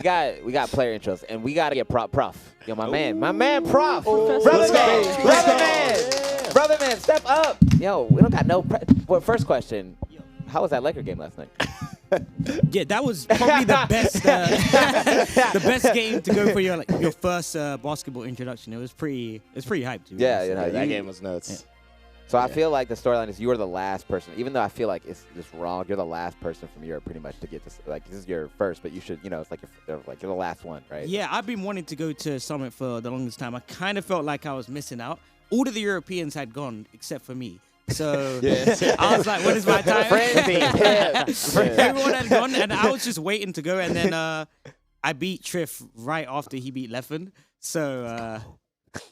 got player intros, and we got to get Prof. Yo, my man, Prof. Brother Let's man, go. brother man, step up. Yo, we don't got no. Well, first question, how was that Laker game last night? Yeah, that was probably the best the best game to go for your first basketball introduction. It was pretty hyped. To be Yeah, honest. you know, That game was nuts. So I feel like the storyline is you were the last person, even though I feel like it's just wrong. You're the last person from Europe, pretty much, to get this. Like this is your first, but you should, it's like you're the last one, right? Yeah, I've been wanting to go to Summit for the longest time. I kind of felt like I was missing out. All of the Europeans had gone except for me. So I was like, when is my time? Everyone had gone, and I was just waiting to go. And then I beat Triff right after he beat Leffen. So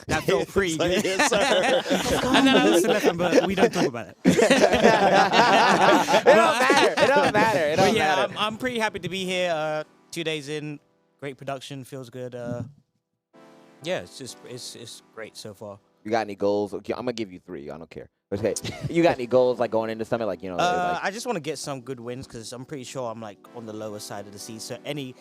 that felt pretty good. Yes, sir. And then I lost to Leffen, but we don't talk about it. It don't matter. But yeah, I'm pretty happy to be here. 2 days in, great production, feels good. Yeah, it's great so far. You got any goals? Okay, I'm gonna give you 3. I don't care. Okay, you got any goals like going into Summit? I just want to get some good wins because I'm pretty sure I'm like on the lower side of the sea. So any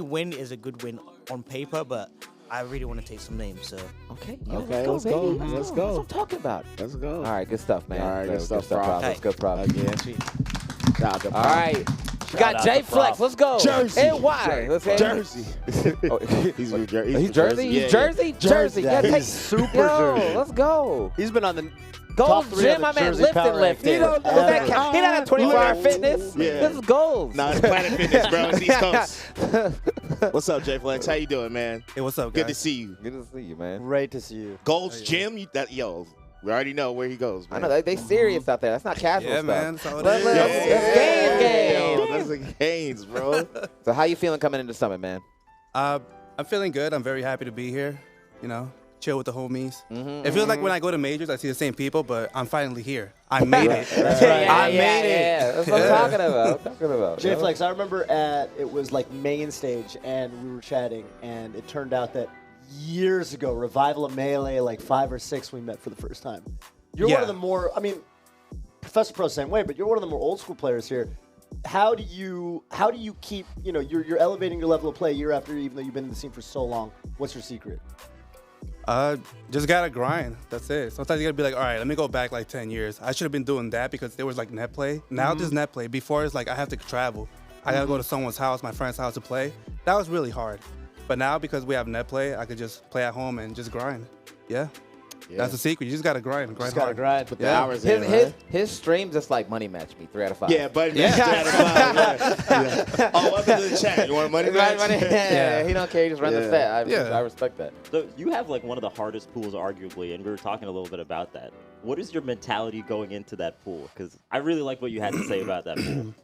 win is a good win on paper, but I really want to take some names. So okay, Let's go. baby. Let's That's go. what I'm talking about. Let's go. All right, good stuff, man. All right, good stuff, Prof. Prof. Let's go, Prof. All All right. We got out J to Flex. Prof. Let's go. Jersey. And why? Let's go. Jersey. Oh, He's from Jersey. He's Jersey? He's Jersey? Jersey. Yeah, Yeah, he's super Yo, Jersey. let's go. He's been on the Goals top 3 Gym, of my the man, Jersey lifting. Power He Rankings. don't count. He don't have 24-hour fitness. Yeah. This is goals. Nah, it's Planet Fitness, bro. It's East Coast. What's up, J Flex? How you doing, man? Hey, what's up, guys? Good to see you. Good to see you, man. Great to see you. Gold's Gym? We already know where he goes, I man. know they serious out there. That's not casual Yeah, stuff. man. That's how it Let's is. game. Yo, that's the gains, bro. So how you feeling coming into Summit, man? I'm feeling good. I'm very happy to be here. Chill with the homies. Mm-hmm, It feels like when I go to majors, I see the same people, but I'm finally here. I made it. I made it. Yeah. That's what I'm talking about. J Flex, I remember it was like main stage, and we were chatting, and it turned out that years ago, Revival of Melee, like 5 or 6, we met for the first time. You're one of the more, Professor Pro same way, but you're one of the more old school players here. How do you keep, you're elevating your level of play year after year, even though you've been in the scene for so long? What's your secret? Just gotta grind. That's it. Sometimes you gotta be like, all right, let me go back like 10 years. I should have been doing that because there was like net play. Now there's net play. Before it's like I have to travel. I gotta go to someone's house, my friend's house to play. That was really hard. But now because we have net play, I could just play at home and just grind. Yeah. That's the secret. You just gotta grind. Just gotta hard. grind. Put the hours in, His streams just like money match me 3 out of 5. Yeah, but yeah. Oh, welcome to the chat. You want a money match? Yeah, he don't care. He just run the set. I respect that. So you have like one of the hardest pools, arguably, and we were talking a little bit about that. What is your mentality going into that pool? Because I really like what you had to say about that pool.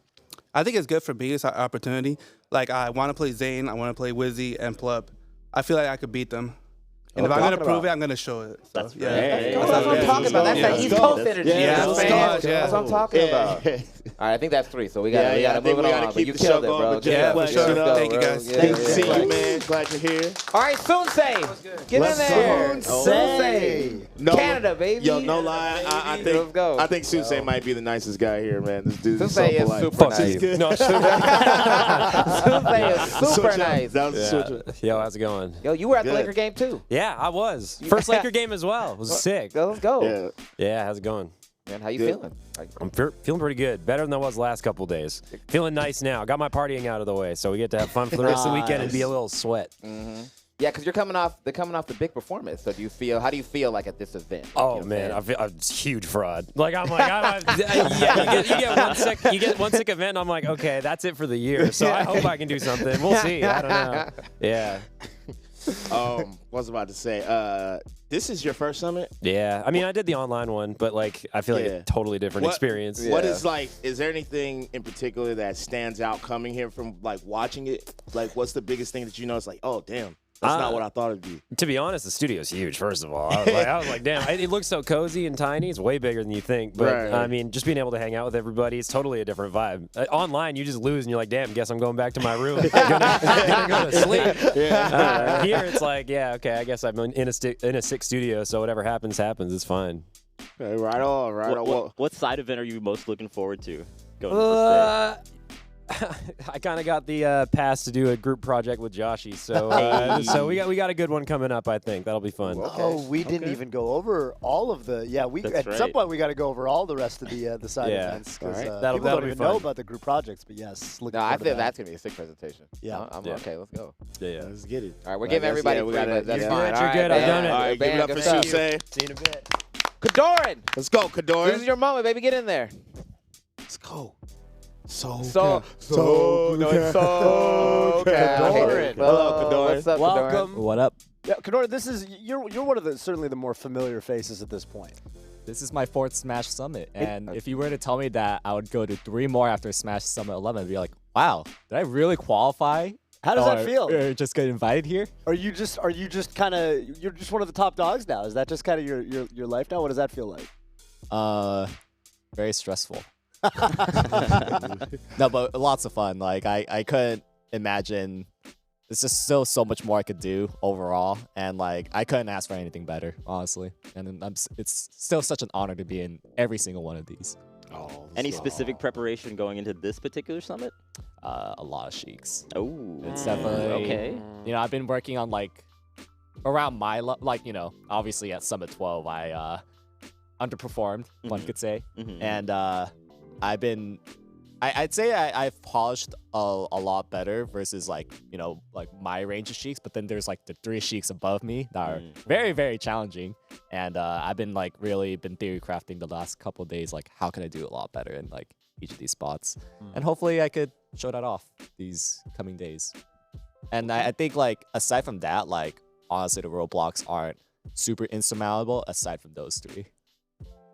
I think it's good for me. It's an opportunity. Like, I want to play Zane. I want to play Wizzy and Plub. I feel like I could beat them. And if I'm going to prove it, I'm going to show it. So, That's yeah. right. That's what I'm talking about. That's that East Coast energy. Yeah, man. That's what I'm talking about. All right, I think that's 3, so we got to move it on. But you killed it, bro. Yeah, for sure. Thank you, guys. Good to see you, man. Glad you're here. All right, Soonsei. Get in there. Soonsei. Canada, baby. Yo, no lie. I think Let's go. I think Soonsei might be the nicest guy here, man. This dude is so Soonsei is polite. super nice. He's good. No, Soonsei is super nice. That was a switch. Yo, how's it going? Yo, you were at the Good. Laker game too. Yeah, I was. First Laker game as well. It was sick. So let's go. Yeah. Yeah, how's it going? Man, how you Good. feeling? I'm feeling pretty good. Better than I was the last couple days. Feeling nice now. Got my partying out of the way, so we get to have fun for the rest of the weekend and be a little sweat. Yeah, because they're coming off the big performance. So how do you feel like at this event? Oh man, I'm a huge fraud. Like I'm like, you get one sick event, and I'm like, okay, that's it for the year. So I hope I can do something. We'll see. I don't know. Yeah. What was I about to say? This is your first summit? Yeah. I mean, I did the online one, but like, I feel like a totally different experience. What is is there anything in particular that stands out coming here from like watching it? Like, what's the biggest thing that you know? It's like, oh, damn. That's not what I thought it'd be. To be honest, the studio's huge, first of all. I was like, damn, it looks so cozy and tiny. It's way bigger than you think. But, Right. I mean, just being able to hang out with everybody, it's totally a different vibe. Online, you just lose, and you're like, damn, guess I'm going back to my room. gonna go to sleep. Here, it's like, yeah, okay, I guess I'm in a sick studio, so whatever happens, it's fine. Okay, right on, right on. What side event are you most looking forward to going to this day? I kind of got the pass to do a group project with Joshi, so so we got a good one coming up. I think that'll be fun. Oh, we didn't even go over all of the. Yeah, we That's at some right. point we got to go over all the rest of the side Yeah. events because Alright. people That'll don't be even fun. know about the group projects. But yes, looking No, I forward to think that. that's gonna be a sick presentation. Yeah. I'm Yeah. okay. Let's go. Yeah. Let's get it. All right, we're I giving guess, everybody yeah, we three gotta- minutes. That's yeah. fine. You're All right, good, I've bam. done it. All right, give it up good for stuff. Susei. See you in a bit. Kadoran, Let's go, this is Kador. your moment, baby. Get in there. Let's go. So No, it's so Kadoran. Hello, Kadoran. What's up, Welcome. What up? Yeah, Kadora, this is you're one of the certainly the more familiar faces at this point. This is my 4th Smash Summit, and if you were to tell me that I would go to 3 more after Smash Summit 11, I'd be like, wow, did I really qualify? How does that Or- feel? or just get invited here? Are you just kind of you're just one of the top dogs now? Is that just kind of your life now? What does that feel like? Very stressful. No, but lots of fun. Like I couldn't imagine. There's just still so much more I could do overall, and like I couldn't ask for anything better, honestly. And then it's still such an honor to be in every single one of these. Any specific preparation going into this particular summit? A lot of sheiks. Oh, It's definitely okay. You know, I've been working on like around my like obviously at Summit 12 I underperformed, one could say, and I'd say I've polished a lot better versus like my range of sheiks, but then there's like the 3 sheiks above me that are very, very challenging, and I've been like really been theory crafting the last couple of days, like how can I do a lot better in like each of these spots, and hopefully I could show that off these coming days. And I think like aside from that, like honestly the roadblocks aren't super insurmountable aside from those 3.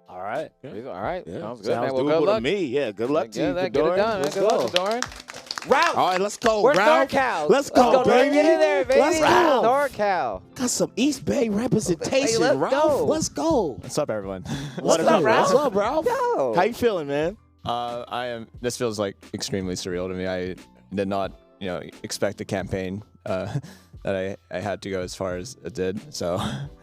All right. All right. Yeah, Sounds good, sounds man. Well, doable good to luck. me. Yeah, good luck to you, Get it done, Kador. man. Let's Good go. luck, Kadoran. Ralph. All right, let's go, Where's Ralph. NorCal? Let's go, baby. Get in there, baby. Let's go. NorCal. Got some East Bay representation, Hey, let's Ralph. go. Let's go. What's up, everyone? What's up, Ralph? What's up, Ralph? Yo. How you feeling, man? I am. This feels like extremely surreal to me. I did not, expect the campaign that I had to go as far as it did. So,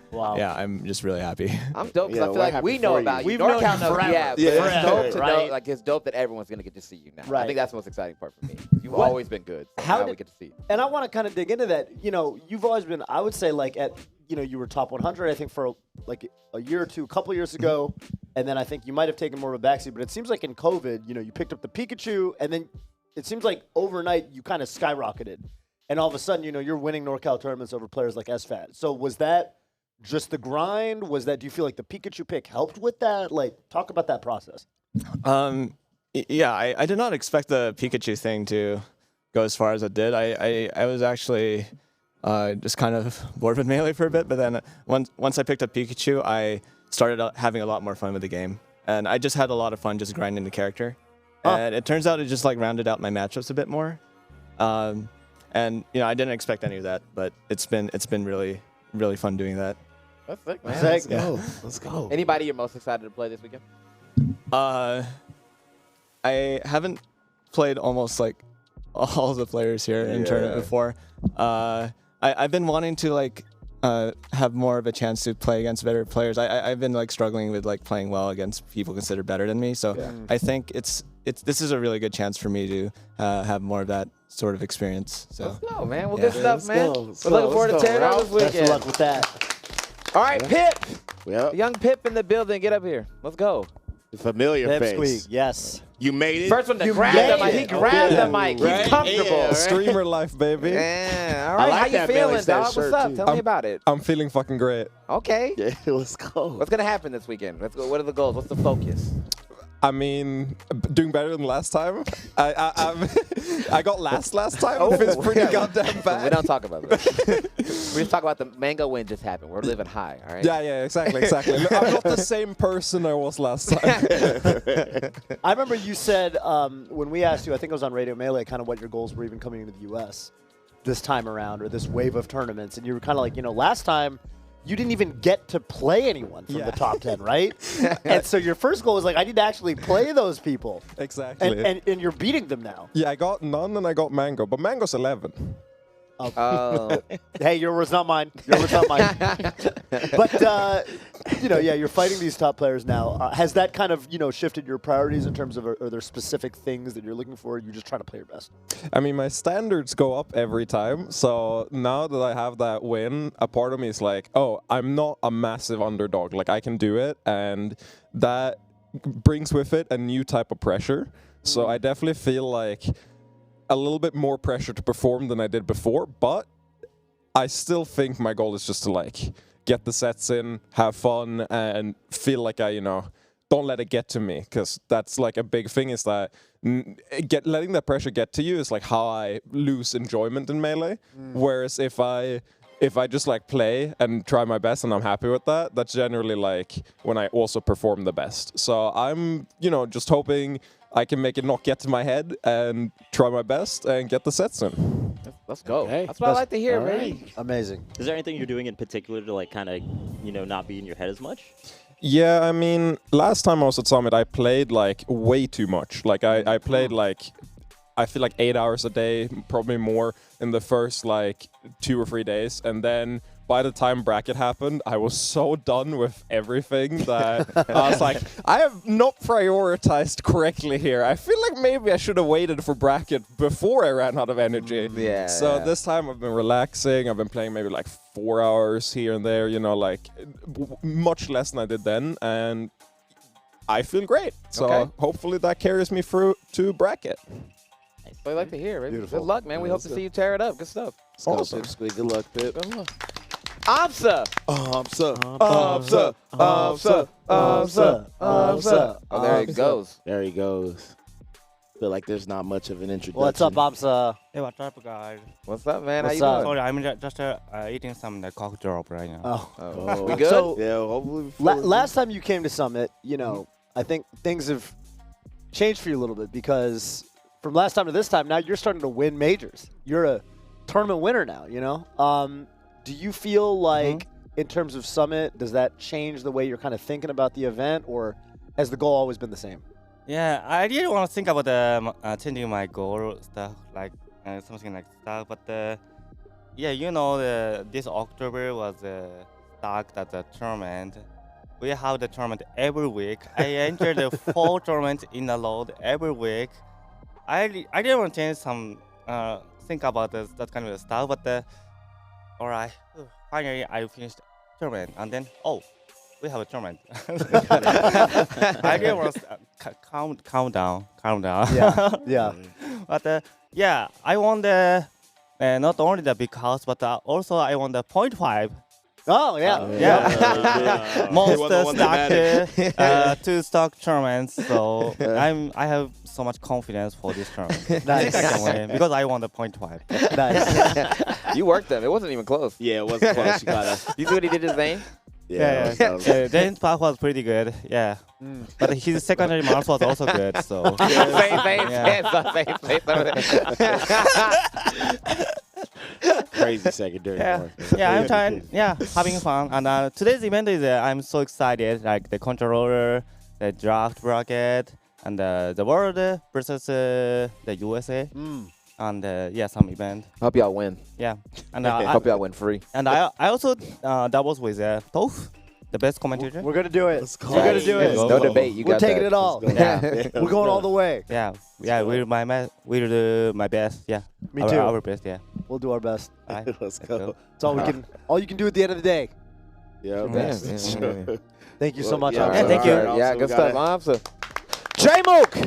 Wow. yeah, I'm just really happy. I'm dope because Yeah, I feel we're like happy we know for you. about you. We've known NorCal you knows, forever. yeah, but Yeah. it's dope to know. Right. Like it's dope that everyone's gonna get to see you now. I Right. think that's the most exciting part for me. You've What- always been good. So How now did- we get to see. And I want to kind of dig into that. You've always been, I would say, like at, you were top 100, I think, for like a year or two, a couple years ago. And then I think you might have taken more of a backseat. But it seems like in COVID, you picked up the Pikachu. And then it seems like overnight you kind of skyrocketed. And all of a sudden, you're winning NorCal tournaments over players like SFAT. So was that just the grind? Do you feel like the Pikachu pick helped with that? Like, talk about that process. Yeah, I did not expect the Pikachu thing to go as far as it did. I was actually just kind of bored with Melee for a bit, but then once I picked up Pikachu, I started having a lot more fun with the game. And I just had a lot of fun just grinding the character. And it turns out it just like rounded out my matchups a bit more. And I didn't expect any of that, but it's been really, really fun doing that. That's sick, man. Sick. Let's go. Anybody you're most excited to play this weekend? I haven't played almost like all the players here in tournament before. I've been wanting to like have more of a chance to play against better players. I've been like struggling with like playing well against people considered better than me. So I think this is a really good chance for me to have more of that sort of experience. So Let's go, man. Well, Yeah. good stuff, man. Let's We're go. looking forward to Let's go, tearing out Ralph. this Best of weekend. luck with that. All right, Pip. Yep. Young Pip in the building. Get up here. Let's go. Familiar Pipsqueak, face. yes. You made it. First one to You grab made the mic. He it. grabbed the Okay. mic. Right? He's comfortable. Yeah. right? Streamer life, baby. Yeah. All I right. like How you that feeling, Bailey Stat dog? What's shirt, up? too. Tell me about it. I'm feeling fucking great. Okay. Yeah, let's go. What's gonna happen this weekend? Let's go. What are the goals? What's the focus? I mean, doing better than last time. I got last time. Oh, It's pretty yeah. goddamn We bad. don't talk about that. We just talk about the mango win just happened. We're living high. All right. Yeah, exactly. Look, I'm not the same person I was last time. I remember you said when we asked you, I think it was on Radio Melee, kind of what your goals were even coming into the U.S. this time around, or this wave of tournaments, and you were kind of like, last time you didn't even get to play anyone from the top 10, right? And so your first goal was like, I need to actually play those people. Exactly. And you're beating them now. Yeah, I got none and I got Mango, but Mango's 11. Oh. Hey, your word's not mine. Your word's not mine. But you're fighting these top players now. Has that kind of, shifted your priorities in terms of, are there specific things that you're looking for? Or you're just trying to play your best? I mean, my standards go up every time. So now that I have that win, a part of me is like, oh, I'm not a massive underdog. Like, I can do it. And that brings with it a new type of pressure. So I definitely feel like a little bit more pressure to perform than I did before. But I still think my goal is just to, like, get the sets in, have fun, and feel like I, don't let it get to me. Because that's, like, a big thing is that letting that pressure get to you is, like, how I lose enjoyment in Melee. Whereas if I just, like, play and try my best and I'm happy with that, that's generally, like, when I also perform the best. So I'm, just hoping I can make it not get to my head and try my best and get the sets in. Let's go. Okay. That's what I like to hear, man. Right. Amazing. Is there anything you're doing in particular to like kind of, not be in your head as much? Yeah, I mean, last time I was at Summit, I played like way too much. Like I played like, I feel like 8 hours a day, probably more in the first like 2 or 3 days. And then by the time bracket happened, I was so done with everything that I was like, I have not prioritized correctly here. I feel like maybe I should have waited for bracket before I ran out of energy. Yeah. So this time I've been relaxing. I've been playing maybe like 4 hours here and there, like much less than I did then. And I feel great. So hopefully that carries me through to bracket. That's what I like to hear, baby. Beautiful. Good luck, man. We hope to see you tear it up. Good stuff. Awesome. Good luck, Pip. AMSA. Oh, there he goes. There he goes. Feel like there's not much of an introduction. What's up, AMSA? Hey, what's up, guys? What's up, man? What's How you up? doing? Sorry, I'm just eating some cock drop right now. Oh, We good? So, yeah, hopefully. last time you came to Summit, I think things have changed for you a little bit because from last time to this time, now you're starting to win majors. You're a tournament winner now, Do you feel like, in terms of Summit, does that change the way you're kind of thinking about the event, or has the goal always been the same? Yeah, I didn't want to think about changing my goal stuff, like something like that. But this October was stuck at the tournament. We have the tournament every week. I entered the 4 tournaments in a row every week. I didn't want to change some think about that kind of stuff, but all right, finally I finished tournament, and then we have a tournament. I didn't want to calm down. Yeah. But I won the not only the big house, but also I won the 0.5. Oh, yeah. Most stacked 2 stock tournaments. So I have so much confidence for this tournament. Nice. I think I can win because I won the 0.5. Nice. You worked them. It wasn't even close. Yeah, it wasn't close. You gotta. You see what he did to Zane? Yeah. Zane's path was pretty good. Yeah. But his secondary marks was also good. So. Crazy secondary. Yeah, I'm trying. Yeah, having fun. And today's event is I'm so excited. Like the controller, the draft bracket, and the world versus the USA. And some event. Hope y'all win. Yeah. And Hope y'all win free. And I also doubles with Toph, the best commentator. We're gonna do it. Let's go. We're gonna do it. No debate. You We're got taking that. it all. Yeah. We're going all the way. Yeah. We'll do my best. Yeah. Me too. Our best. Yeah. We'll do our best. All right. Let's go. It's all we can. All you can do at the end of the day. Yeah, Yeah. Thank you so much. Yeah, AMSA. thank you. Yeah, good stuff. AMSA. J-Mook.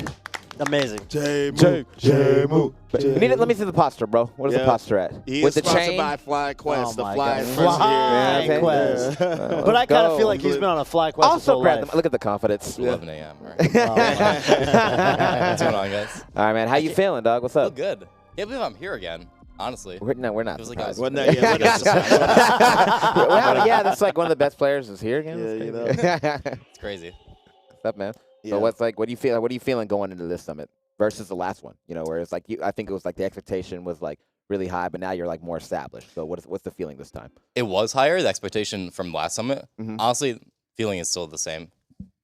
Amazing. J-Mook. Let me see the posture, bro. What is the posture at? He With is the sponsored chain? by Fly Quest, Oh the my Fly God. Fly Quest. But I kind of feel like he's been on a Fly Quest his Also, whole Brad, life. look at the confidence. 11 a.m. Right? What's going on, guys? All right, man. How you feeling, dog? What's Feel up? good. Can't believe I'm here again. Honestly, We're not. it was like surprised. Wasn't that, yeah, wasn't that Yeah, that's like one of the best players is here again. Yeah, you know. it's crazy. What's up, man? Yeah. So what's like? What do you feel? What are you feeling going into this summit versus the last one? Where it's like I think it was like the expectation was like really high, but now you're like more established. So what's the feeling this time? It was higher. The expectation from last summit. Mhm. Honestly, feeling is still the same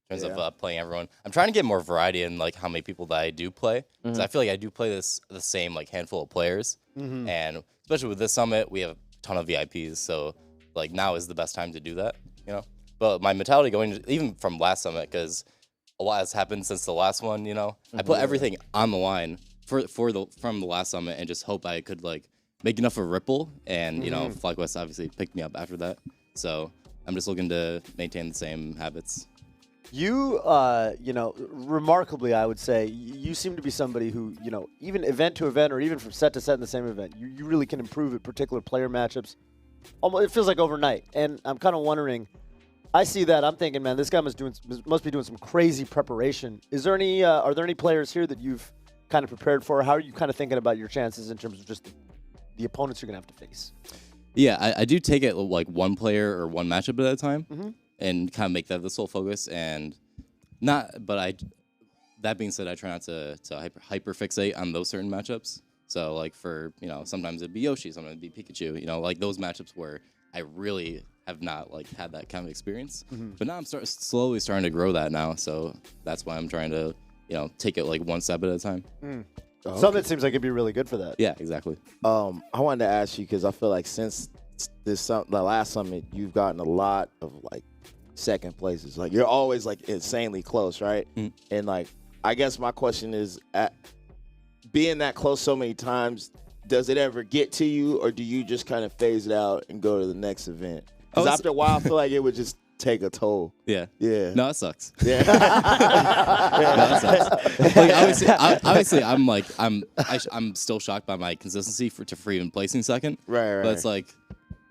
in terms of playing everyone. I'm trying to get more variety in like how many people that I do play. Because I feel like I do play the same like handful of players, and especially with this summit, we have a ton of VIPs. So like now is the best time to do that. But my mentality going even from last summit, because a lot has happened since the last one. You know, I put everything on the line from the last summit and just hope I could like make enough of a ripple. And you know, FlyQuest obviously picked me up after that. So I'm just looking to maintain the same habits. You, you know, remarkably, I would say, you seem to be somebody who, you know, even event to event or even from set to set in the same event, you really can improve at particular player matchups. Almost, it feels like overnight. And I'm kind of wondering, I see that, I'm thinking, man, this guy must be doing some crazy preparation. Is there any, are there any players here that you've kind of prepared for? How are you kind of thinking about your chances in terms of just the opponents you're going to have to face? Yeah, I do take it like one player or one matchup at a time. And kind of make that the sole focus, and that being said, I try not to hyper fixate on those certain matchups. So like for, you know, sometimes it'd be Yoshi, sometimes it'd be Pikachu, you know, like those matchups where I really have not like had that kind of experience. But now I'm slowly starting to grow that now, so that's why I'm trying to, you know, take it like one step at a time. Something that seems like it'd be really good for that. Yeah, exactly. I wanted to ask you, because I feel like since the last summit, you've gotten a lot of like second places. Like you're always like insanely close, right? And like, I guess my question is, at being that close so many times, does it ever get to you, or do you just kind of phase it out and go to the next event? Because after a while, I feel like it would just take a toll. Yeah. No, it sucks. Yeah. No, it sucks. Like obviously, I'm still shocked by my consistency for even placing second. Right. But it's like,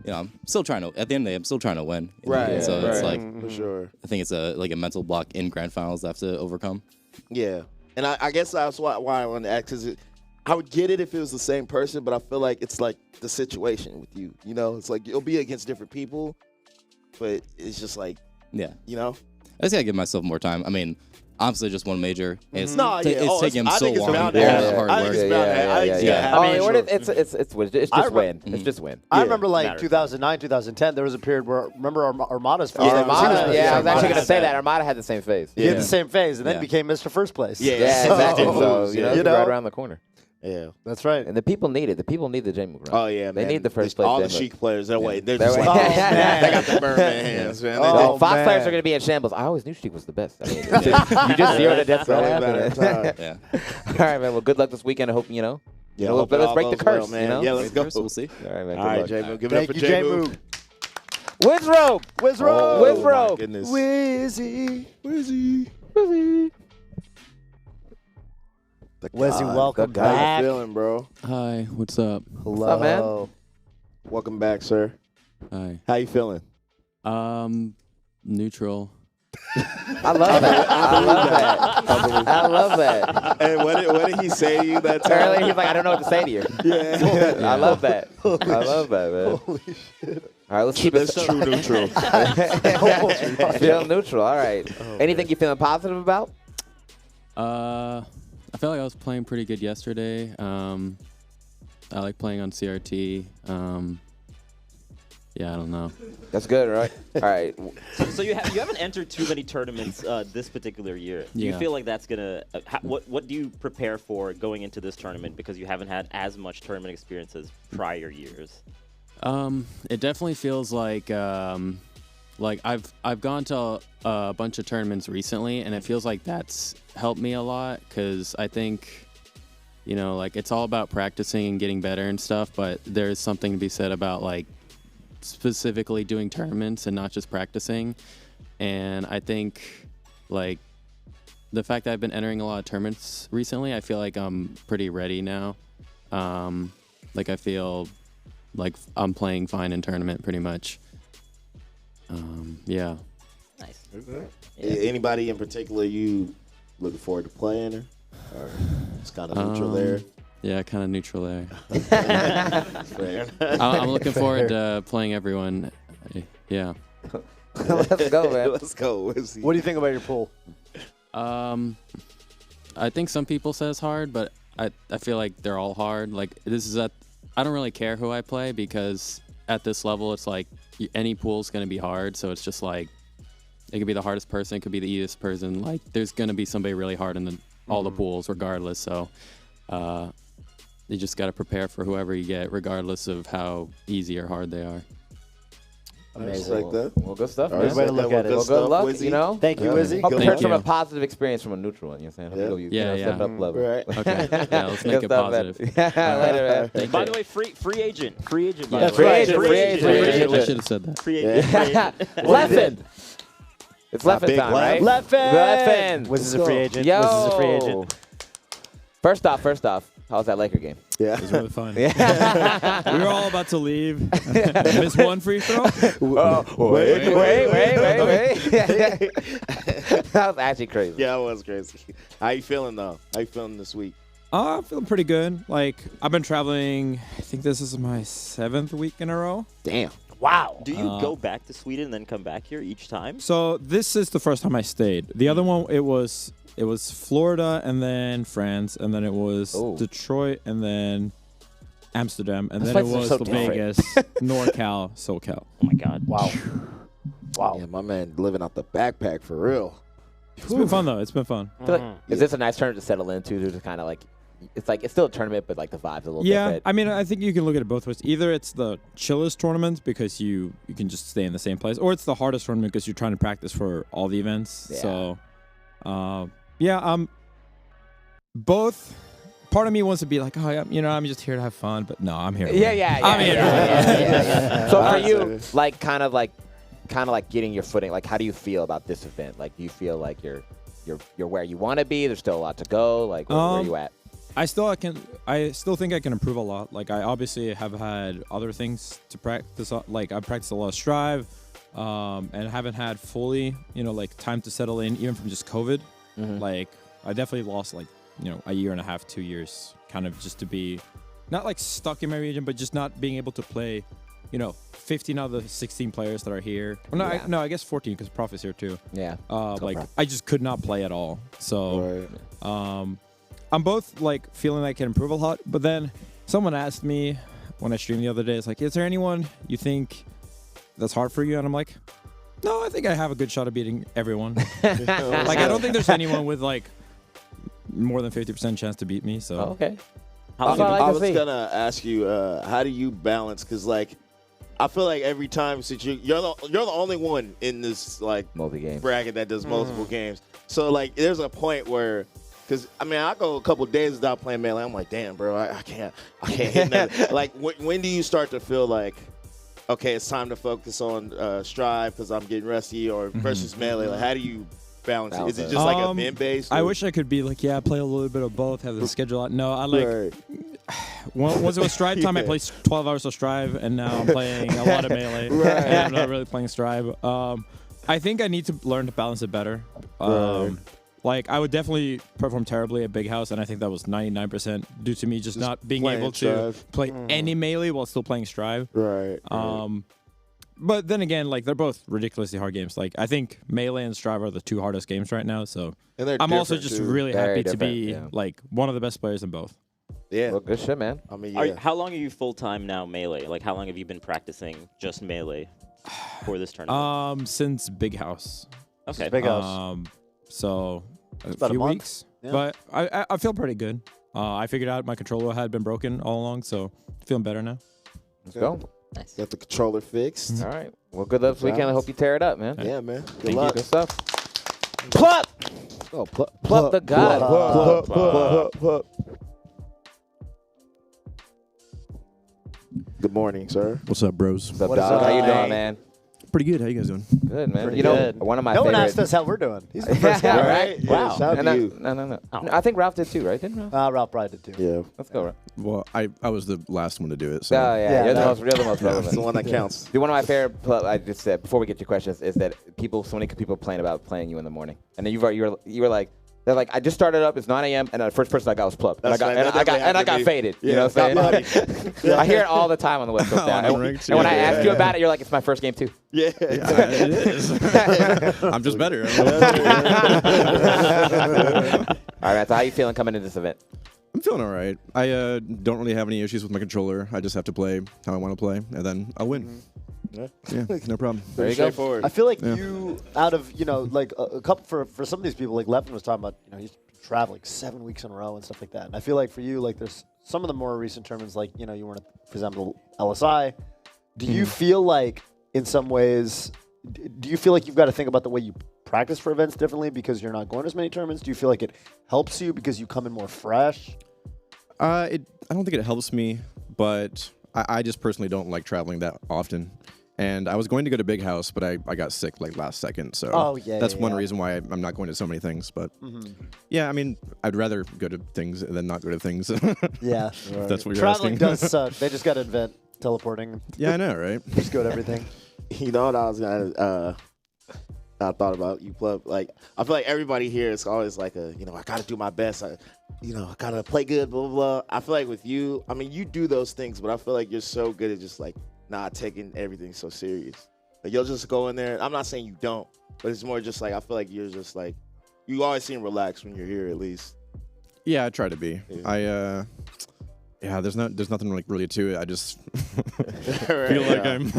you know, I'm still trying to. At the end of the day, I'm still trying to win. Right. So it's like, for sure. I think it's like a mental block in grand finals I have to overcome. Yeah. And I guess that's why I wanted to ask, because I would get it if it was the same person, but I feel like it's like the situation with you. You know, it's like you'll be against different people, but it's just like, yeah, you know. I just gotta give myself more time. I mean, obviously, just one major. It's it's taking him so long. Hard work. It's just win. It's just win. I remember like 2009, 2010. There was a period where Armada's first. I was actually going to say that Armada had the same phase. He had the same phase, and then became Mr. First Place. Yeah, exactly. So you know, right around the corner. Yeah, that's right. And the people need it. The people need the J-Move run. Oh yeah, they man. need the first place. All the Sheik players, they're just like, they got the burn in hands, man. Fox players are going to be in shambles. I always knew Sheik was the best. I mean, you just zeroed it. That's all yeah. All right, man. Well, good luck this weekend. I hope you know. Yeah, let's break the curse, man. You know? Yeah, let's go. We'll see. All right, man. All right, J-Move. Give it up for J-Move. Wizrobe. Wizrobe. Goodness. Wizzy. Wizzy, welcome back. How you feeling, bro? Hi, what's up? Hello. What's up, man? Welcome back, sir. Hi. How you feeling? Neutral. I love that. I love that. And what did he say to you that time? Earlier, he's like, I don't know what to say to you. Yeah. I love that. I love that, man. Holy shit. All right, let's keep it true neutral. Feel neutral. All right. Anything you feeling positive about? I felt like I was playing pretty good yesterday. I like playing on CRT. Yeah, I don't know. That's good, right? All right. So you haven't entered too many tournaments this particular year. Do you feel like that's gonna? What do you prepare for going into this tournament, because you haven't had as much tournament experience as prior years? It definitely feels like I've gone to a bunch of tournaments recently, and it feels like that's helped me a lot, because I think, you know, like it's all about practicing and getting better and stuff, but there's something to be said about like specifically doing tournaments and not just practicing. And I think like the fact that I've been entering a lot of tournaments recently, I feel like I'm pretty ready now. Like I feel like I'm playing fine in tournament pretty much. Yeah. Nice. Anybody in particular you looking forward to playing, or it's kind of neutral there? Yeah, kind of neutral there. I'm looking forward to playing everyone. Yeah. Let's go, man. Let's go. What do you think about your pool? I think some people say it's hard, but I feel like they're all hard. Like I don't really care who I play, because at this level, it's like any pool's going to be hard. So it's just like, it could be the hardest person, it could be the easiest person. Like there's going to be somebody really hard in all the pools regardless. So you just got to prepare for whoever you get, regardless of how easy or hard they are. Amazing. Like that. Well, good stuff, All man. right, Way to look at it. Well, good luck, Wizzy. you know? Thank you, Wizzy. Hope Good you luck. heard from a Thank you. positive experience from a neutral one. You know what I'm saying? Hope you Yeah, stepped yeah. up level. Right. Okay. Yeah, let's make Good it stuff, man. positive. Later, man. By the way, free agent. Free agent. By That's the way. right. Free agent. I should have said that. Free agent. Free agent. Leffen. It's Leffen big time, Leff. right? Leffen. Leffen. Wiz is a free agent. Yo. Wiz is a free agent. First off, how was that Laker game? Yeah. It was really fun. Yeah. We were all about to leave. Missed one free throw. Wait. That was actually crazy. Yeah, it was crazy. How you feeling though? How you feeling this week? I'm feeling pretty good. Like, I've been traveling, I think this is my 7th week in a row. Damn. Wow. Do you go back to Sweden and then come back here each time? So this is the first time I stayed. The other one, it was Florida and then France, and then it was Detroit and then Amsterdam, and Those then it places are was so Vegas, NorCal, SoCal. Oh my God. Wow. Wow. Yeah, my man living out the backpack for real. It's been fun though. It's been fun. I feel like, is this a nice tournament to settle into? To kind of like, it's still a tournament, but like the vibe's a little different. I mean, I think you can look at it both ways. Either it's the chillest tournament because you can just stay in the same place, or it's the hardest tournament because you're trying to practice for all the events. Yeah. So, both. Part of me wants to be like, oh, yeah, I'm just here to have fun, but no, I'm here. I'm here. So for you, like, kind of like getting your footing. Like, how do you feel about this event? Like, do you feel like you're where you want to be? There's still a lot to go. Like, where are you at? I still think I can improve a lot. Like, I obviously have had other things to practice. Like, I practiced a lot of Strive, and haven't had fully, like time to settle in, even from just COVID. Mm-hmm. Like, I definitely lost like, a year and a half, 2 years, kind of just to be not like stuck in my region, but just not being able to play, 15 out of the 16 players that are here. Well, no, I guess 14 because Prof is here too. Yeah. Like, I just could not play at all. So, I'm both like feeling like I can improve a lot, but then someone asked me when I streamed the other day, it's like, is there anyone you think that's hard for you? And I'm like, no, I think I have a good shot of beating everyone. Like, I don't think there's anyone with like more than 50% chance to beat me. So okay. I was gonna ask you, how do you balance? Because like, I feel like every time since you're the only one in this like multi-game bracket that does multiple games. So like, there's a point where. Because, I mean, I go a couple days without playing Melee. I'm like, damn, bro, I can't hit nothing. Like, when do you start to feel like, okay, it's time to focus on Strive because I'm getting rusty or versus Melee? Like, how do you balance it? Is it just like a min-based? I wish I could be like, play a little bit of both, have the schedule out. No, I like, once it was Strive time, I played 12 hours of Strive, and now I'm playing a lot of Melee. And I'm not really playing Strive. I think I need to learn to balance it better. Like, I would definitely perform terribly at Big House, and I think that was 99% due to me just not being able to play any Melee while still playing Strive. Right. But then again, like, they're both ridiculously hard games. Like, I think Melee and Strive are the two hardest games right now, so I'm also just really happy to be, like, one of the best players in both. Yeah. Well, good shit, man. I mean, How long are you full-time now Melee? Like, how long have you been practicing just Melee for this tournament? Since Big House. Okay. Big House. So about a few a month. weeks, Yeah. but I feel pretty good. I figured out my controller had been broken all along, so feeling better now. Let's go. Nice. Got the controller fixed. All right. Well, good luck this weekend. I hope you tear it up, man. Yeah, man. Good Thank luck. you. Good stuff. Plup! Oh, Plup the god. Plup. Good morning, sir. What's up, bros? What's up, dog? How you doing, man? Pretty good. How you guys doing? Good, man. Pretty you know, good. one of my No favorite. one asked us how we're doing. He's the first guy, right? Yeah, Wow. shout out to you. No. I think Ralph did too, right? Didn't Ralph? Ralph probably did too. Yeah. Let's go, Ralph. Well, I was the last one to do it. So. Oh, yeah. You're the most relevant. That's the one that counts. Dude, one of my favorite, I just said before we get to your questions, is that so many people complain about playing you in the morning, and then you were like, they're like, I just started up. It's 9 a.m. and the first person I got was Plup, and I got faded. Yeah, you know what I'm saying? I hear it all the time on the West Coast now. And when I ask you about it, you're like, it's my first game too. Yeah, it is. I'm just better. All right, man. So how you feeling coming into this event? I'm feeling all right. I don't really have any issues with my controller. I just have to play how I want to play, and then I'll win. Yeah, no problem. There you go. I feel like you, out of, like a couple, for some of these people, like Leffen was talking about, he's traveling 7 weeks in a row and stuff like that. And I feel like for you, like there's some of the more recent tournaments, like, you weren't at, for example, LSI. Do you feel like in some ways. Do you feel like you've got to think about the way you practice for events differently because you're not going to as many tournaments? Do you feel like it helps you because you come in more fresh? I don't think it helps me, but I just personally don't like traveling that often. And I was going to go to Big House, but I got sick like last second. So that's one reason why I'm not going to so many things. But yeah, I mean, I'd rather go to things than not go to things. Yeah. If that's what you're Traveling asking. does suck. They just got to invent teleporting. Yeah, I know, right? Just go to everything. You know what I was gonna I thought about you plug. Like I feel like everybody here is always like I gotta do my best. I gotta play good, blah, blah, blah. I feel like with you, I mean, you do those things, but I feel like you're so good at just like not taking everything so serious. Like you'll just go in there. I'm not saying you don't, but it's more just like I feel like you're just like you always seem relaxed when you're here at least. Yeah, I try to be. Yeah. There's nothing like really to it. I just feel like I'm.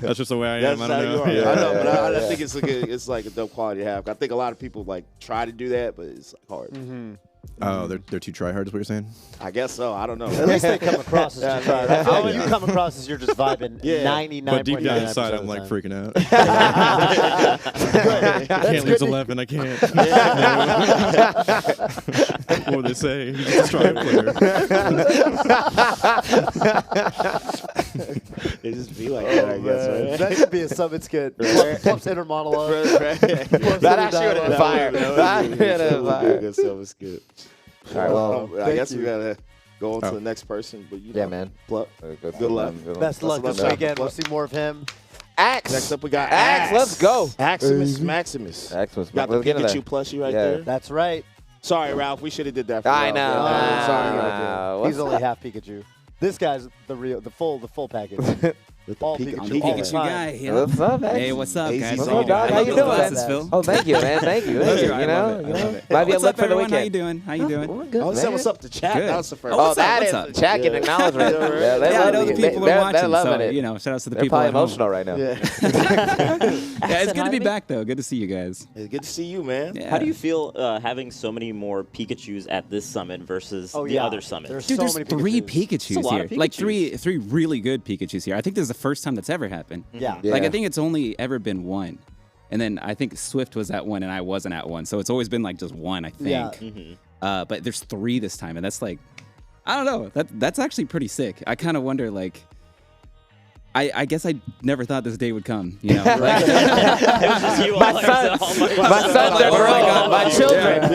That's just the way I am. I don't know. I know, but I think it's like a dope quality to have. I think a lot of people like try to do that, but it's like hard. Oh, they're too try-hard is what you're saying? I guess so. I don't know. At least they come across as too try-hard. I feel like you come across as you're just vibing 99.9%. But deep down inside, I'm like freaking out. I can't lose 11. I can't. What would they say? He's just a try player. They just be like that, I guess, right? That could be a summit skit. Puff's inner monologue. That actually would have been fire. That would have been fire. Good summit skit. All right, well, I guess we gotta go on to the next person. But man. Good luck. Best luck this weekend. We'll see more of him. Axe. Next up, we got Axe. Let's go. Aximus Maximus. Aximus. Got the Pikachu plushie right there. That's right. Sorry, Ralph. We should have did that. For I Ralph. know. Sorry. He's only half Pikachu. This guy's the full package. All Pikachu. I'm the Pikachu guy. You know? What's up, Axe? Hey, what's up, guys? What's up, dog? How you doing, glasses, Phil? Oh, thank you, man. Thank you. That's You right, know, might be a What's look up, for the everyone? weekend. How you doing? How you doing? We're good, Oh, man. what's up to chat? Good. That was the first. Oh, what's up? that What's is up? chat and acknowledgement. Yeah, I know the people are watching, They're loving so, it. you know, shout outs to the They're people probably at home. emotional right now. Yeah, it's good to be back, though. Good to see you guys. It's good to see you, man. Yeah. How do you feel having so many more Pikachus at this summit versus the other summit? Dude, there's three Pikachus That's a lot here. of Like Pikachus. three really good Pikachus here. I think this is the first time that's ever happened. Yeah. Like I think it's only ever been one. And then I think Swift was at one and I wasn't at one. So it's always been like just one, I think. Yeah. But there's three this time, and that's like, I don't know. That's actually pretty sick. I kind of wonder, like, I guess I never thought this day would come. You know, like, It was just you all My sons are grown. My children.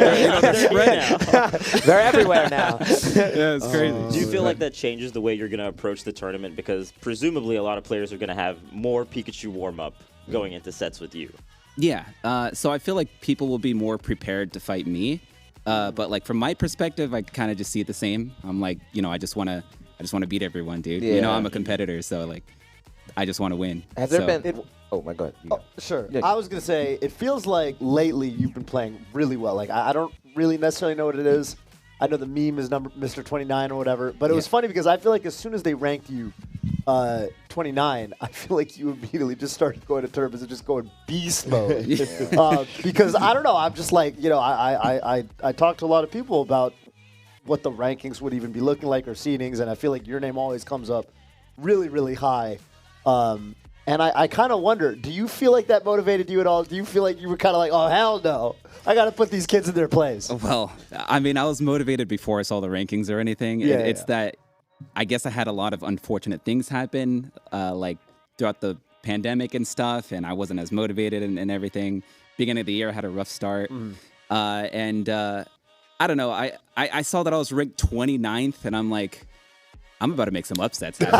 They're everywhere now. Yeah, it's crazy. Do you feel like that changes the way you're going to approach the tournament? Because presumably a lot of players are going to have more Pikachu warm-up going into sets with you. Yeah. So I feel like people will be more prepared to fight me. But like from my perspective, I kind of just see it the same. I'm like, you know, I just want to beat everyone, dude. You know, Yeah. I'm a competitor, so like, I just want to win. Has there So- been? Oh my God. You go. Sure. Yeah. I was going to say, it feels like lately you've been playing really well. Like, I don't really necessarily know what it is. I know the meme is Mr. 29 or whatever. But it was funny because I feel like as soon as they ranked you 29, I feel like you immediately just started going to tournaments and just going beast mode. Because I don't know. I'm just like, you know, I talked to a lot of people about what the rankings would even be looking like or seedings. And I feel like your name always comes up really, really high. And I kind of wonder, do you feel like that motivated you at all? Do you feel like you were kind of like, oh, hell no, I got to put these kids in their place? Well, I mean, I was motivated before I saw the rankings or anything. It's that I guess I had a lot of unfortunate things happen, like throughout the pandemic and stuff, and I wasn't as motivated and everything. Beginning of the year, I had a rough start. And I don't know, I saw that I was ranked 29th, and I'm like, I'm about to make some upsets happen.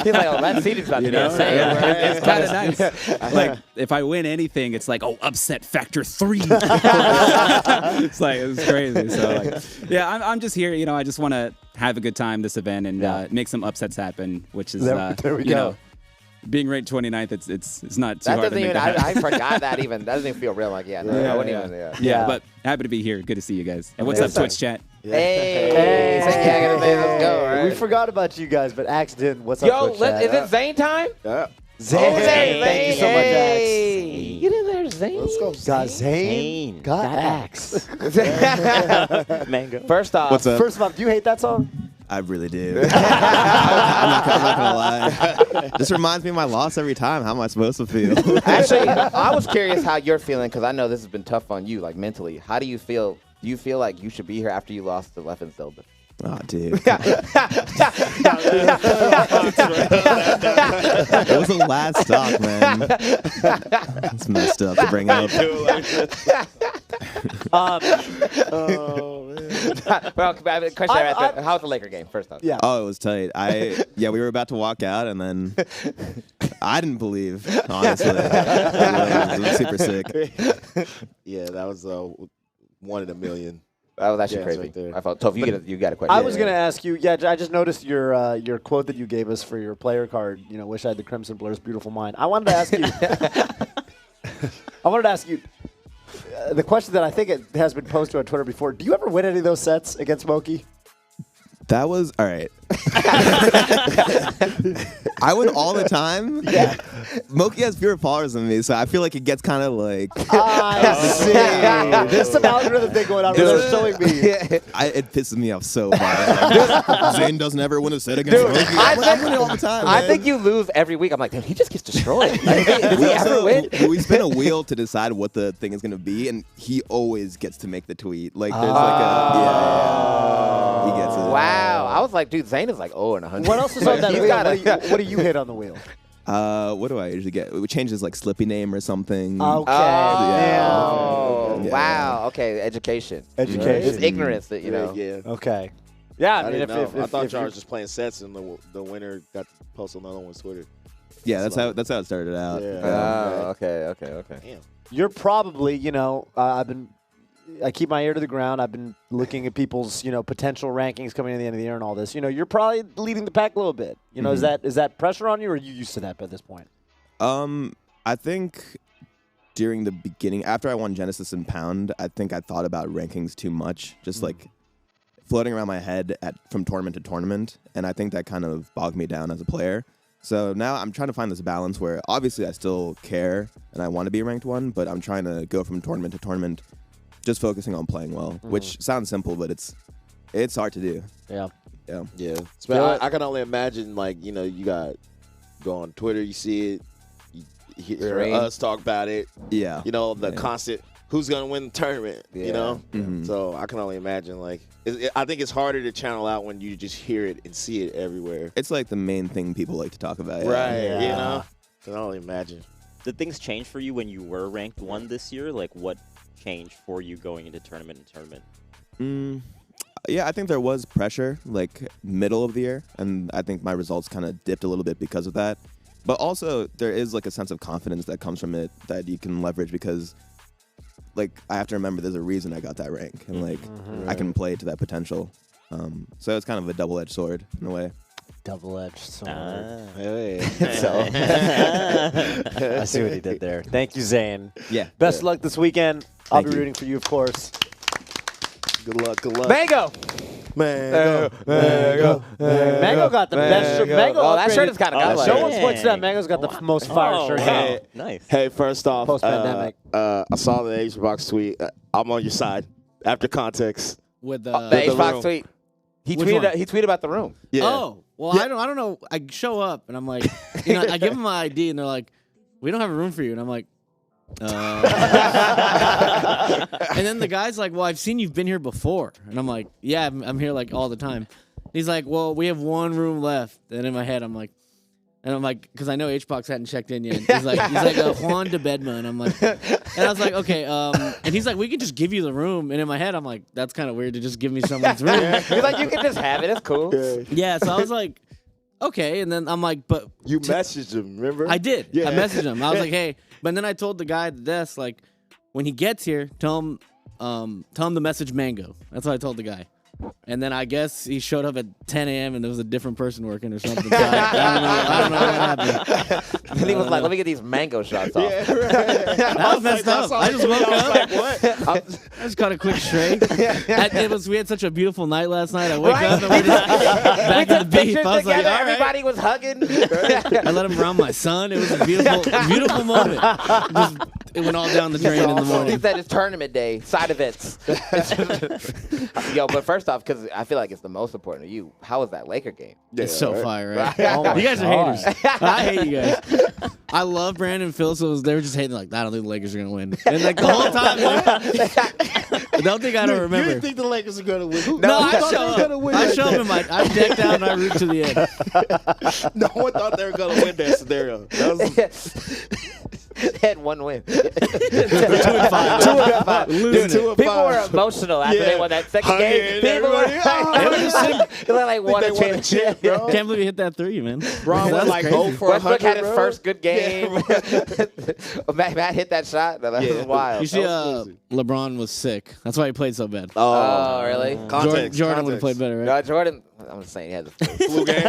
He's like, oh, that seed is about to be insane. Yeah, it's kind of nice. Like, if I win anything, it's like, oh, upset factor 3. It's like, it's crazy. So, like, yeah, I'm just here. You know, I just want to have a good time this event and make some upsets happen, which is, There we you go. know, being ranked 29th, it's not too That hard doesn't to make even. that I forgot that even. That doesn't even feel real. Like, I wouldn't even. Yeah, but happy to be here. Good to see you guys. And what's up, Twitch chat? Hey, let's go. Right? We forgot about you guys, but Axe didn't. What's Yo, up, Twitch chat? is it Zane time? Yeah. Zane. Zane. Thank you so much, Axe. Get in there, Zane. Let's go. Got Zane. Got Axe. Mango. First off, What's up? First of all, do you hate that song? I really do. I'm not gonna lie. This reminds me of my loss every time. How am I supposed to feel? Actually, I was curious how you're feeling because I know this has been tough on you, like mentally. How do you feel? Do you feel like you should be here after you lost to Leffenstilde? Oh, dude. It was the last stop, man. It's messed up to bring up. Oh, man. Well, question how's the Laker game, first off? Yeah. Oh, it was tight. We were about to walk out, and then I didn't believe, honestly. It was super sick. Yeah, that was 1 in a million. That was actually crazy. Right, I felt tough. You got a question. I was going to ask you. Yeah, I just noticed your quote that you gave us for your player card. You know, wish I had the Crimson Blur's beautiful mind. I wanted to ask you. The question that I think it has been posted on Twitter before. Do you ever win any of those sets against Moki? That was all right. I win all the time. Yeah. Moki has fewer followers than me, so I feel like it gets kind of like. I see. There's some algorithm thing going on. They're showing me. It pisses me off so bad. Zane doesn't ever win a set against Moki. I'm winning all the time. I think you lose every week. I'm like, dude, he just gets destroyed. Does he ever win? We spin a wheel to decide what the thing is going to be, and he always gets to make the tweet. Like there's like a he gets it. Wow, I was like, dude, Zane is like 0 and 100. What else is on that wheel? What do you hit on the wheel? What do I usually get? It changes like Slippy name or something. Okay. Yeah. Wow. Okay. Education. It's ignorance that you know. Yeah. Okay. Yeah. I mean, I thought y'all were just playing sets, and the winner got to post another one on Twitter. Yeah, that's how it started out. Yeah. Okay. Damn. You're probably, I keep my ear to the ground. I've been looking at people's, potential rankings coming in the end of the year and all this. You're probably leading the pack a little bit. Is that pressure on you, or are you used to that at this point? I think during the beginning, after I won Genesis and Pound, I think I thought about rankings too much, just like floating around my head from tournament to tournament, and I think that kind of bogged me down as a player. So now I'm trying to find this balance where obviously I still care and I want to be ranked 1, but I'm trying to go from tournament to tournament, just focusing on playing well, which sounds simple, but it's hard to do. Yeah. I can only imagine, you go on Twitter, you see it, you hear us talk about it. Yeah. The constant, who's going to win the tournament, Mm-hmm. So I can only imagine, I think it's harder to channel out when you just hear it and see it everywhere. It's like the main thing people like to talk about. Right, I can only imagine. Did things change for you when you were ranked 1 this year? Like, what changed for you going into tournament? Yeah, I think there was pressure, middle of the year, and I think my results kind of dipped a little bit because of that. But also, there is, a sense of confidence that comes from it that you can leverage because, I have to remember there's a reason I got that rank, and, I can play to that potential. So it's kind of a double-edged sword, in a way. Double-edged sword. Hey. I see what he did there. Thank you, Zane. Yeah. Best of luck this weekend. I'll be rooting for you, of course. Good luck. Mango got the best shirt. Mango. Oh, that shirt is kind of good. No one's pointed out. Mango's got the most fire shirt. Hey, nice. Hey, first off, post-pandemic. I saw the HBox tweet. I'm on your side. After context. With the HBox tweet. He tweeted about the room. Yeah. Oh, well, yeah. I don't know. I show up and I'm like, I give them my ID and they're like, we don't have a room for you. And I'm like, and then the guy's like, well, I've seen you've been here before. And I'm like, yeah, I'm here all the time. He's like, well, we have 1 room left. And in my head, I'm like, because I know HBox hadn't checked in yet. He's like Juan de Bedma. And I'm like, and I was like, okay. And he's like, we could just give you the room. And in my head, I'm like, that's kind of weird to just give me someone's room. He's like, you can just have it. It's cool. Yeah. So I was like, okay. And then I'm like, but you messaged him, remember? I did. Yeah. I messaged him. I was like, hey. But then I told the guy at the desk, when he gets here, tell him to message Mango. That's what I told the guy. And then I guess he showed up at 10 a.m. and there was a different person working or something. So I don't know what happened. And he was like, let me get these mango shots off. Yeah, right. That was messed up. I just woke up. I just caught a quick straight. We had such a beautiful night last night. I wake up and we're just back at the beef. I was like, everybody was hugging. I let him around my son. It was a beautiful moment. it went all down the drain in the morning. He said it's tournament day, side events. Yo, but first off, because I feel like it's the most important to you, how was that Laker game? It's so fire, right? Oh you guys are haters. I hate you guys. I love Brandon and Phil, so they were just hating like, I don't think the Lakers are gonna win. And like the whole time, I don't think I don't remember. You didn't think the Lakers are gonna win? No, I show up in my, I decked out and I root to the end. No one thought they were gonna win that scenario. That was They had one win. 2-5. 2-5. Dude, 2-5. people were emotional after they won that second game. People were like, what a championship. Can't believe he hit that three, man. Ron was like, go for Westbrook had his 100, first good game. Matt hit that shot. That was wild. You see, LeBron was sick. That's why he played so bad. Oh, really? Jordan would have played better, right? No, Jordan. I'm just saying he had the flu game.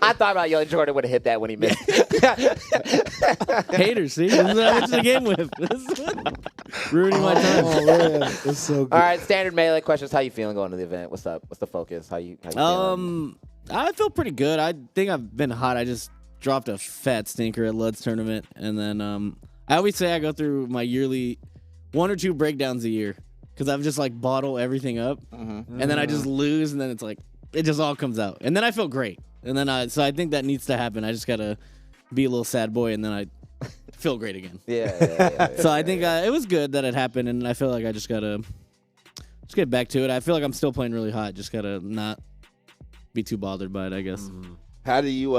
I thought about Jordan would have hit that when he missed. Haters, see? This is what I went to the game with. Ruining my time. Oh, man. It's so good. All right, standard melee questions. How you feeling going to the event? What's up? What's the focus? How you feeling? I feel pretty good. I think I've been hot. I just dropped a fat stinker at Lud's tournament. And then I always say I go through my yearly 1 or 2 breakdowns a year. Because I've just like bottle everything up. And then I just lose. And then it's like, it just all comes out. And then I feel great. And then so I think that needs to happen. I just got to be a little sad boy. And then I feel great again. So I think it was good that it happened. And I feel like I just got to get back to it. I feel like I'm still playing really hot. Just got to not be too bothered by it, I guess. How do you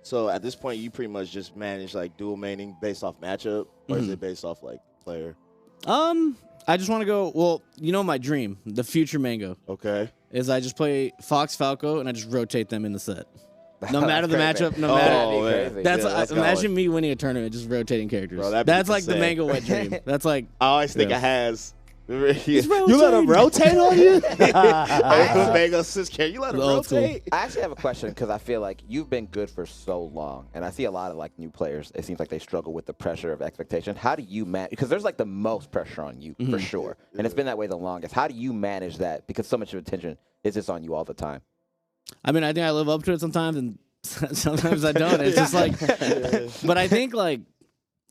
so at this point you pretty much just manage like dual maining based off matchup, or is it based off like player? I just want to go, well, you know my dream, the future Mango. Okay. Is I just play Fox Falco and I just rotate them in the set. No matter the matchup, no matter. That's imagine me winning a tournament just rotating characters. Bro, that's like the Mango wet dream. That's like I always think it has. You let him rotate on you? Mango Cisco, you let him rotate? I actually have a question because I feel like you've been good for so long, and I see a lot of like new players. It seems like they struggle with the pressure of expectation. How do you manage? Because there's like the most pressure on you for sure, and it's been that way the longest. How do you manage that? Because so much of attention is just on you all the time. I mean, I think I live up to it sometimes, and sometimes I don't. It's just like, but I think like.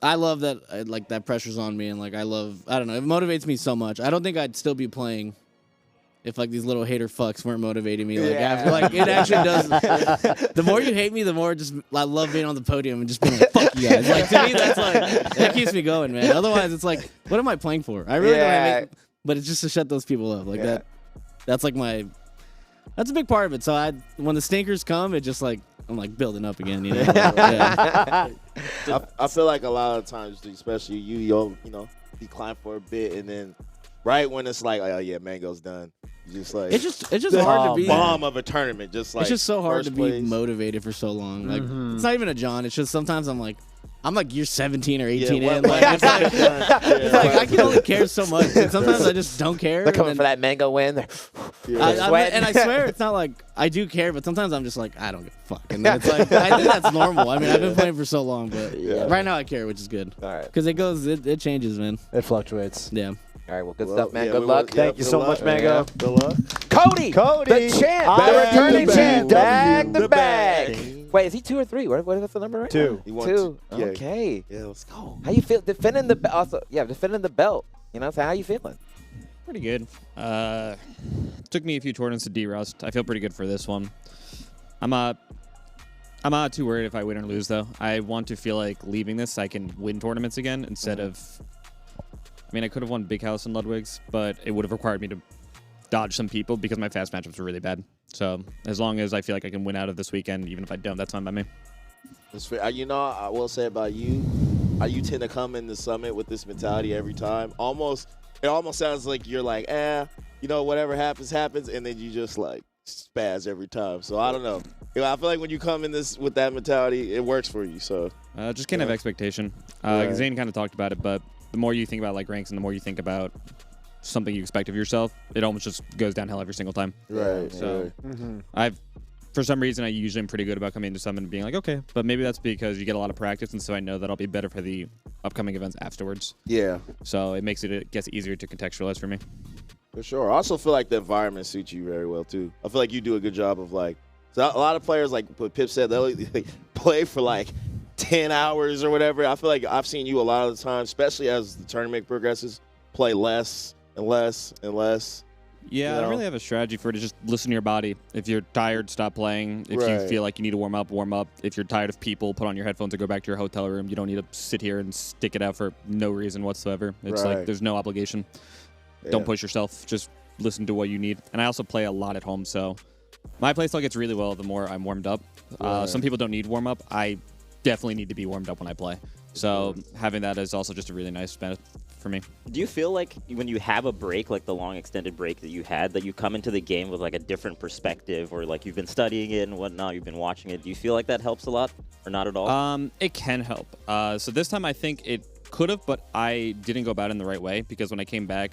I love that, like, that pressure's on me, and, like, I don't know, it motivates me so much. I don't think I'd still be playing if, like, these little hater fucks weren't motivating me. Like, I feel like it actually does. The more you hate me, the more just I love being on the podium and just being like, fuck you guys. Like, to me, that's, like, that keeps me going, man. Otherwise, it's like, what am I playing for? I really don't have but it's just to shut those people up. Like, that's, like, that's a big part of it. So when the stinkers come, it just, like, I'm like building up again, you know. I feel like a lot of times, especially you'll decline for a bit, and then right when it's like, oh yeah, Mango's done, you just like it's just hard to be bomb of a tournament. Just like it's just so hard to be place. Motivated for so long. Like it's not even a John. It's just sometimes I'm like you're 17 or 18 in. Like, it's like I can only care so much. And sometimes I just don't care. They're coming for that Mango win. And I swear it's not like I do care, but sometimes I'm just like, I don't give a fuck. And then it's like, I think that's normal. I mean, I've been playing for so long, but right now I care, which is good. All right. Because it changes, man. It fluctuates. Yeah. All right, well, good stuff, man. Good luck. Thank you so much, Mango. Good luck. Cody, the champ, the returning champ, bag the bag. Wait, is he 2 or 3? What is the number right 2. now? 2. Yeah. Okay. Yeah, let's go. How you feel defending the defending the belt? You know, so how you feeling? Pretty good. Took me a few tournaments to de-rust. I feel pretty good for this one. I'm not too worried if I win or lose, though. I want to feel like leaving this, I can win tournaments again instead of. I mean, I could have won Big House and Ludwig's, but it would have required me to dodge some people because my fast matchups were really bad. So as long as I feel like I can win out of this weekend, even if I don't, that's fine by me. That's fair. You know, I will say about you, you tend to come in the summit with this mentality every time. It almost sounds like you're like, whatever happens, happens, and then you just like spaz every time. So I don't know. I feel like when you come in this with that mentality, it works for you. So just can't have expectation. Zane kind of talked about it, but the more you think about like ranks and the more you think about something you expect of yourself, it almost just goes downhill every single time. Right. So for some reason, I usually am pretty good about coming into something and being like, okay, but maybe that's because you get a lot of practice, and so I know that I'll be better for the upcoming events afterwards. Yeah. So it gets easier to contextualize for me. For sure. I also feel like the environment suits you very well too. I feel like you do a good job of like. So a lot of players, like what Pip said, they play for like 10 hours or whatever. I feel like I've seen you a lot of the time, especially as the tournament progresses, play less and less and less. Yeah, You I don't know? really have a strategy for it. Just listen to your body. If you're tired, stop playing. If you Right. feel like you need to warm up, warm up. If you're tired of people, put on your headphones and go back to your hotel room. You don't need to sit here and stick it out for no reason whatsoever. It's Right. like there's no obligation. Yeah. Don't push yourself. Just listen to what you need. And I also play a lot at home, so my playstyle gets really well the more I'm warmed up. Right. Some people don't need warm up. I definitely need to be warmed up when I play. So having that is also just a really nice benefit for me. Do you feel like when you have a break, like the long extended break that you had, that you come into the game with like a different perspective, or like you've been studying it and whatnot, you've been watching it? Do you feel like that helps a lot, or not at all? It can help. So this time I think it could have, but I didn't go about it in the right way, because when I came back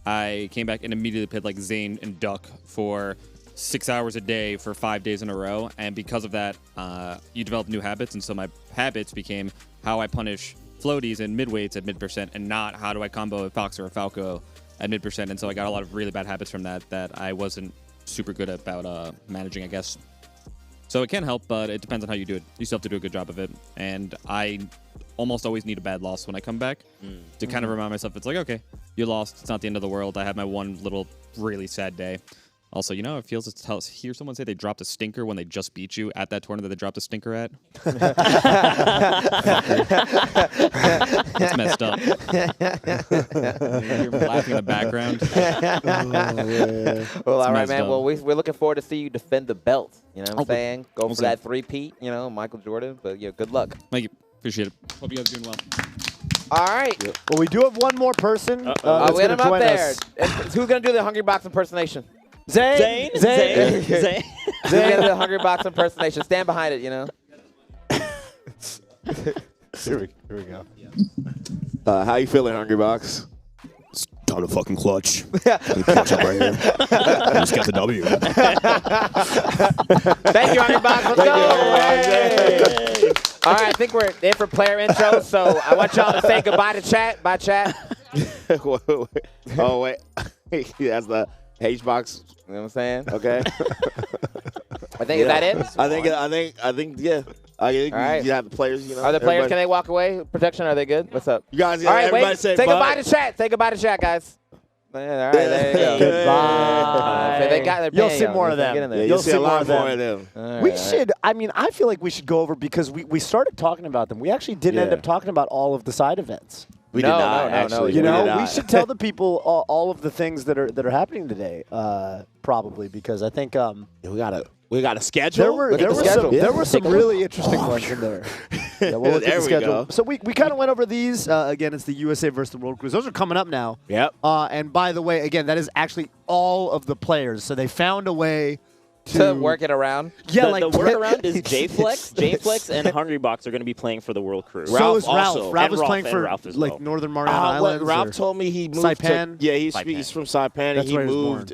and immediately played like Zane and Duck for 6 hours a day for 5 days in a row. And because of that, you develop new habits. And so my habits became how I punish floaties and mid-weights at mid-percent, and not how do I combo a Fox or a Falco at mid-percent. And so I got a lot of really bad habits from that I wasn't super good about managing, I guess. So it can help, but it depends on how you do it. You still have to do a good job of it. And I almost always need a bad loss when I come back to kind of remind myself, it's like, okay, you lost. It's not the end of the world. I had my one little really sad day. Also, you know, it feels to hear someone say they dropped a stinker when they just beat you at that tournament that they dropped a stinker at. That's messed up. You're laughing in the background. Well, all right, messed man. up. Well, we're looking forward to see you defend the belt. You know what I'm Okay. saying? Go We'll for see. that three-peat, you know, Michael Jordan. But, yeah, good luck. Thank you. Appreciate it. Hope you guys are doing well. All right. Well, we do have one more person that's we going got to him up join there. us. Who's going to do the Hungry Box impersonation? Zane. Zane. Zane. Who's going to do the Hungry Box impersonation? Stand behind it, you know. Here we go. How you feeling, Hungry Box? Time to fucking clutch. Clutch up right here. Just get the W. Thank you, Hungry Box. Let's go. All right, I think we're in for player intros, so I want y'all to say goodbye to chat. Bye, chat. Oh, wait. That's the H-Box. You know what I'm saying? Okay. I think, is that it? I think, yeah. I think All right. you have the players, you know. Are the players, everybody- can they walk away? Protection, are they good? What's up? You guys, All right, everybody wait. say Say bye. goodbye to chat. Say goodbye to chat, guys. All right, there you go. Goodbye. So they got their You'll pay see on. more of They them. get in there. Yeah, You'll see a lot of more of them. All right, We all right. should. I mean, I feel like we should go over, because we started talking about them. We actually didn't end Yeah. up talking about all of the side events. We No, did not, no, actually. You We know, did we not. should tell the people all of the things that are happening today. Probably because I think We got a schedule. there were some Take a really interesting ones in there. Yeah, we'll look at There the we schedule. go. So we kind of went over these. Again, it's the USA versus the World Cruise. Those are coming up now. Yep. And by the way, again, that is actually all of the players. So they found a way To work it around. Yeah, the, like the workaround is J-Flex. J-Flex and Hungry Box are going to be playing for the World Crew. So is Ralph. also. Ralph And is Ralph, playing and for Ralph as like well. Northern Mariana Islands. Ralph or told me he moved Saipan? to. Yeah, he's from Saipan, That's and he where he was moved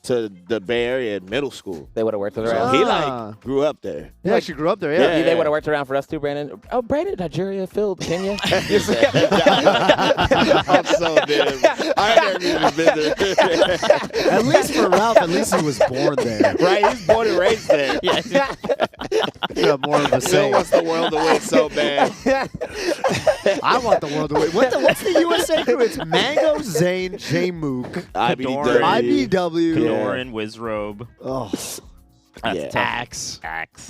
to the Bay Area in middle school. They would have worked it So around. he Ah. like grew up there. He actually grew up there. Yeah. They would have worked around for us too, Brandon. Oh, Brandon, Nigeria, Phil, Kenya. I'm so dead. I ain't never even been there. At least for Ralph, at least he was born there. Right, he's born and raised there. Yeah, more of a Phil say. wants the world to win so bad. I want the world to win. What's the USA crew? It's Mango, Zane, J Mook, IBW. IBW. Doran, Wizrobe. Oh, Yeah. Axe.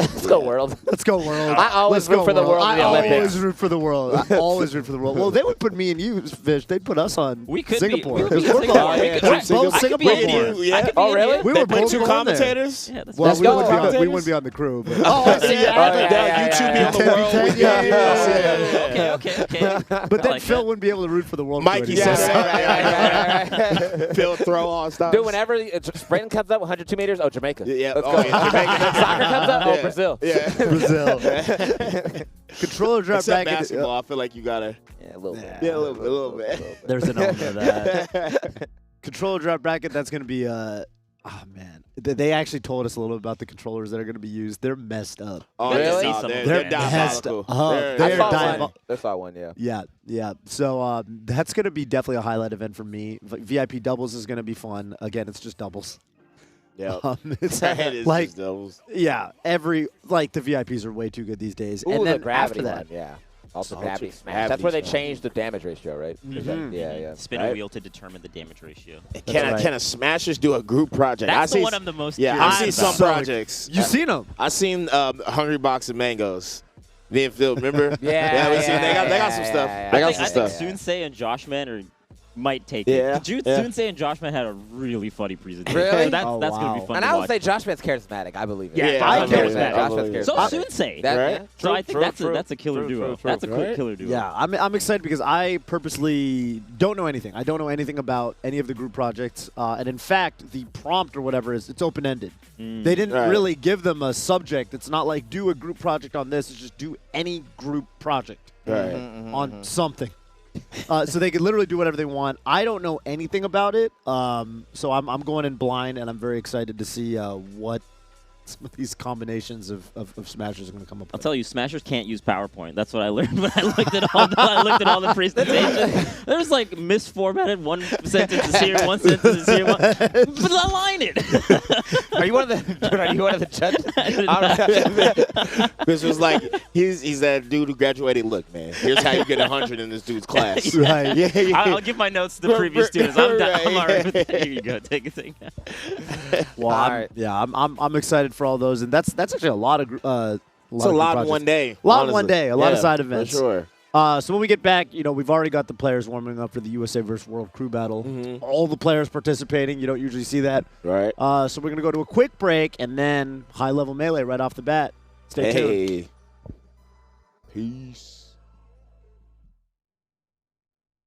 Let's go, world. let's go world. I always Let's root go, for the world in the I Olympics. always root for the world. I always root for the world. Well, they would put me and you, Fish. They'd put us on We could Singapore. be. We could be 'Cause in we're Singapore. both- We could- we're I could both be Singapore in born. you. I could be Oh, in really? you. We They were put both two born there. commentators. Yeah, that's Well, Let's we go. wouldn't, be on, we Commentators? wouldn't be on the crew. But Oh, I see. yeah, YouTube be on the 10v10, world. yeah. Okay. But then like Phil that. wouldn't be able to root for the world. Mikey crew says anymore. Right. Phil throw all stops. Dude, whenever Brandon comes up 102 meters, oh, Jamaica. Yeah. Let's Oh, go. yeah. Jamaica. Soccer comes up, oh, Yeah. Brazil. Yeah. Brazil. Controller drop Except bracket. basketball, I feel like you gotta. Yeah, a little bit. Yeah, a little bit. There's an element of that. Controller drop bracket. That's going to be. Oh man, they actually told us a little bit about the controllers that are going to be used. They're messed up. Oh, Really? no, They're they're messed diabolical. up. They're- They're I saw diabolical. one. I saw one, yeah. Yeah. So that's going to be definitely a highlight event for me. VIP doubles is going to be fun. Again, it's just doubles. Yeah, It's it's like, just doubles. yeah, the VIPs are way too good these days. Ooh, and the then gravity after that, one, yeah. Also Ultra gravity smash. gravity That's where they smash. changed the damage ratio, right? Is that- Mhm. yeah. Spin a wheel to determine the damage ratio. Can a Smashers do a group project? That's I the see, one I'm the most Yeah, curious I've seen about. some projects. You seen them? I seen Hungry Box of Mangoes. Me and Phil, remember? Yeah, we seen, they got some stuff. They got some I stuff. think Sunsei and Joshman might take Yeah, it. yeah. Sunsei and Joshman had a really funny presentation. Really? So that's Oh, going to wow. be fun And to I would watch. say Josh Man's charismatic. I believe it. Yeah, I Joshman's get charismatic. that. Josh Man's So charismatic. Sunsei. That- Right? yeah. So I think that's a killer duo. That's a Right? killer duo. Yeah, I'm excited because I purposely don't know anything. I don't know anything about any of the group projects, and in fact, the prompt or whatever it's open ended. They didn't Right. really give them a subject. It's not like do a group project on this. It's just do any group project Right. on something. So they could literally do whatever they want. I don't know anything about it, so I'm going in blind, and I'm very excited to see what some of these combinations of Smashers are going to come up I'll with. tell you, Smashers can't use PowerPoint. That's what I learned when I looked at all the presentations. There's like misformatted. One sentence is here, one sentence is here. But align it. Are you one of the judges? Chris was like, he's that dude who graduated. Look, man, here's how you get 100 in this dude's class. Right. Yeah. I'll give my notes to the previous students. I'm all right with that. Here you go. Take it. Well, I'm excited for all those, and that's actually a lot of It's a group lot in projects. one day. A lot in honestly. one day. A lot of Yeah, side events. For sure. So when we get back, we've already got the players warming up for the USA versus World Crew Battle. All the players participating. You don't usually see that. Right. So we're going to go to a quick break and then high-level melee right off the bat. Stay tuned. Peace.